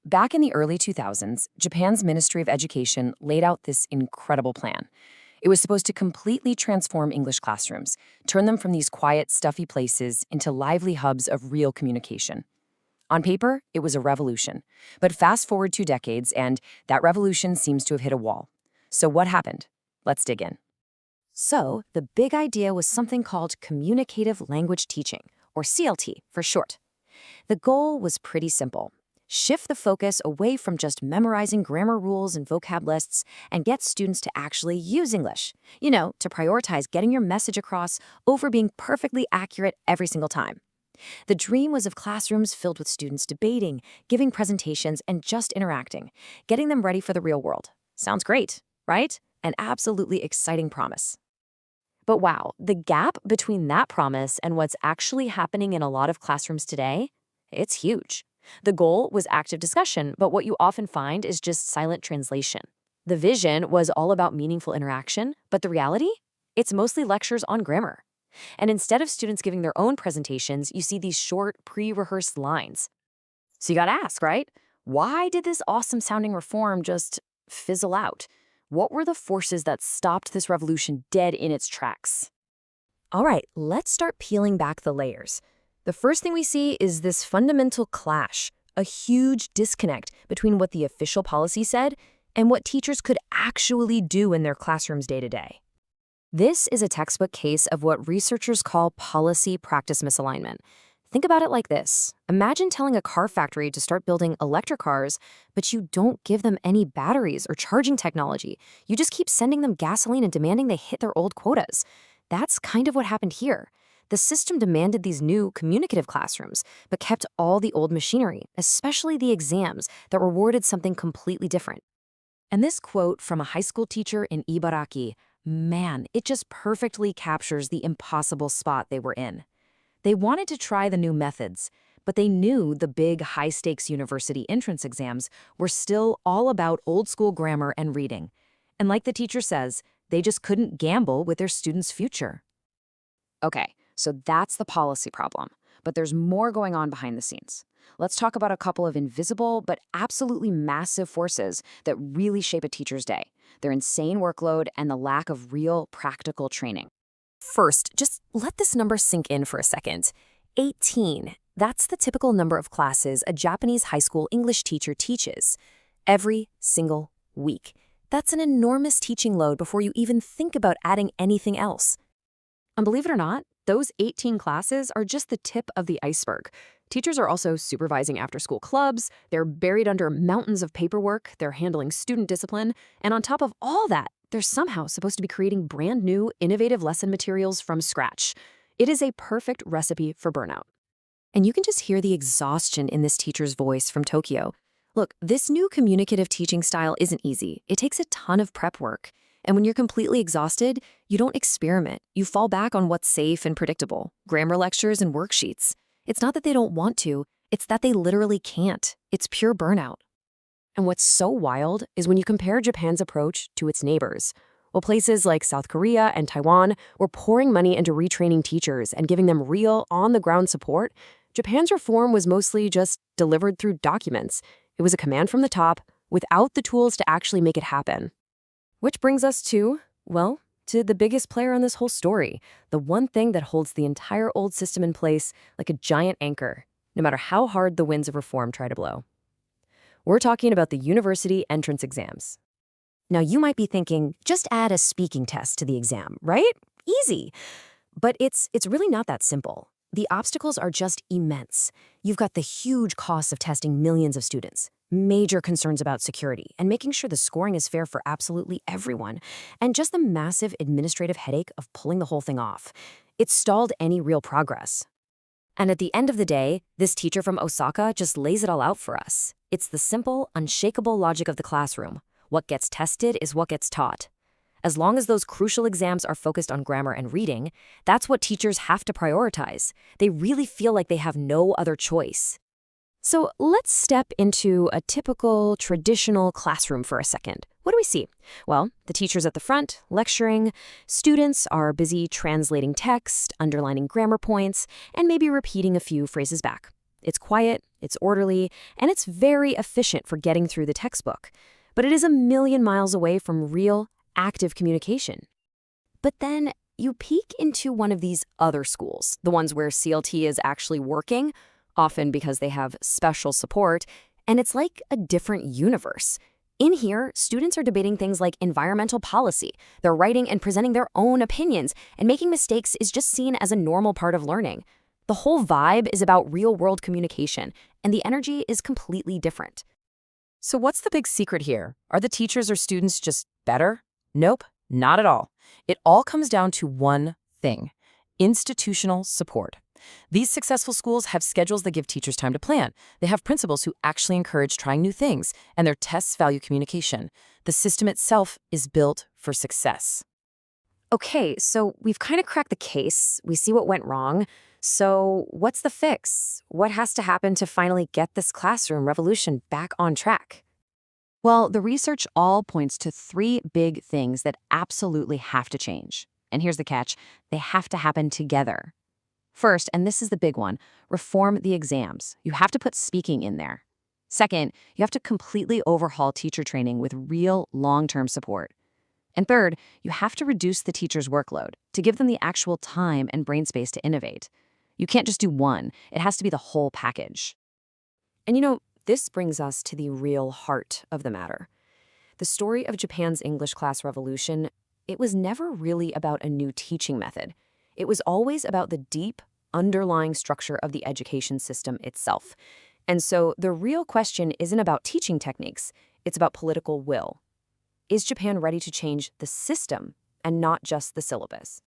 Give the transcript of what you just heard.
Back in the early 2000s, Japan's Ministry of Education laid out this incredible plan. It was supposed to completely transform English classrooms, turn them from these quiet, stuffy places into lively hubs of real communication. On paper, it was a revolution. But fast forward 2 decades, and that revolution seems to have hit a wall. So what happened? Let's dig in. So, the big idea was something called Communicative Language Teaching, or CLT for short. The goal was pretty simple. Shift the focus away from just memorizing grammar rules and vocab lists and get students to actually use English. To prioritize getting your message across over being perfectly accurate every single time. The dream was of classrooms filled with students debating, giving presentations, and just interacting, getting them ready for the real world. Sounds great, right? An absolutely exciting promise. But wow, the gap between that promise and what's actually happening in a lot of classrooms today, it's huge. The goal was active discussion, but what you often find is just silent translation. The vision was all about meaningful interaction, but the reality? It's mostly lectures on grammar. And instead of students giving their own presentations, you see these short, pre-rehearsed lines. So you gotta ask, right? Why did this awesome-sounding reform just fizzle out? What were the forces that stopped this revolution dead in its tracks? All right, let's start peeling back the layers. The first thing we see is this fundamental clash, a huge disconnect between what the official policy said and what teachers could actually do in their classrooms day to day. This is a textbook case of what researchers call policy-practice misalignment. Think about it like this. Imagine telling a car factory to start building electric cars, but you don't give them any batteries or charging technology. You just keep sending them gasoline and demanding they hit their old quotas. That's kind of what happened here. The system demanded these new communicative classrooms, but kept all the old machinery, especially the exams, that rewarded something completely different. And this quote from a high school teacher in Ibaraki, man, it just perfectly captures the impossible spot they were in. They wanted to try the new methods, but they knew the big high-stakes university entrance exams were still all about old-school grammar and reading. And like the teacher says, they just couldn't gamble with their students' future. Okay, so that's the policy problem. But there's more going on behind the scenes. Let's talk about a couple of invisible but absolutely massive forces that really shape a teacher's day: their insane workload and the lack of real, practical training. First, just let this number sink in for a second. 18. That's the typical number of classes a Japanese high school English teacher teaches every single week. That's an enormous teaching load before you even think about adding anything else. And believe it or not, those 18 classes are just the tip of the iceberg. Teachers are also supervising after-school clubs, they're buried under mountains of paperwork, they're handling student discipline, and on top of all that, they're somehow supposed to be creating brand new, innovative lesson materials from scratch. It is a perfect recipe for burnout. And you can just hear the exhaustion in this teacher's voice from Tokyo. Look, this new communicative teaching style isn't easy. It takes a ton of prep work. And when you're completely exhausted, you don't experiment. You fall back on what's safe and predictable: grammar lectures and worksheets. It's not that they don't want to, it's that they literally can't. It's pure burnout. And what's so wild is when you compare Japan's approach to its neighbors. While places like South Korea and Taiwan were pouring money into retraining teachers and giving them real, on-the-ground support, Japan's reform was mostly just delivered through documents. It was a command from the top, without the tools to actually make it happen. Which brings us to the biggest player on this whole story, the one thing that holds the entire old system in place like a giant anchor, no matter how hard the winds of reform try to blow. We're talking about the university entrance exams. Now, you might be thinking, just add a speaking test to the exam, right? Easy. But it's really not that simple. The obstacles are just immense. You've got the huge costs of testing millions of students, major concerns about security, and making sure the scoring is fair for absolutely everyone, and just the massive administrative headache of pulling the whole thing off. It stalled any real progress. And at the end of the day, this teacher from Osaka just lays it all out for us. It's the simple, unshakable logic of the classroom. What gets tested is what gets taught. As long as those crucial exams are focused on grammar and reading, that's what teachers have to prioritize. They really feel like they have no other choice. So let's step into a typical, traditional classroom for a second. What do we see? Well, the teacher's at the front, lecturing. Students are busy translating text, underlining grammar points, and maybe repeating a few phrases back. It's quiet, it's orderly, and it's very efficient for getting through the textbook. But it is a million miles away from real, active communication. But then you peek into one of these other schools, the ones where CLT is actually working, often because they have special support, and it's like a different universe. In here, students are debating things like environmental policy. They're writing and presenting their own opinions, and making mistakes is just seen as a normal part of learning. The whole vibe is about real-world communication, and the energy is completely different. So what's the big secret here? Are the teachers or students just better? Nope, not at all. It all comes down to one thing: institutional support. These successful schools have schedules that give teachers time to plan. They have principals who actually encourage trying new things, and their tests value communication. The system itself is built for success. Okay, so we've kind of cracked the case. We see what went wrong. So what's the fix? What has to happen to finally get this classroom revolution back on track? Well, the research all points to three big things that absolutely have to change. And here's the catch: they have to happen together. First, and this is the big one, reform the exams. You have to put speaking in there. Second, you have to completely overhaul teacher training with real long-term support. And third, you have to reduce the teacher's workload to give them the actual time and brain space to innovate. You can't just do one. It has to be the whole package. And this brings us to the real heart of the matter. The story of Japan's English class revolution, it was never really about a new teaching method. It was always about the deep, underlying structure of the education system itself. And so the real question isn't about teaching techniques, it's about political will. Is Japan ready to change the system and not just the syllabus?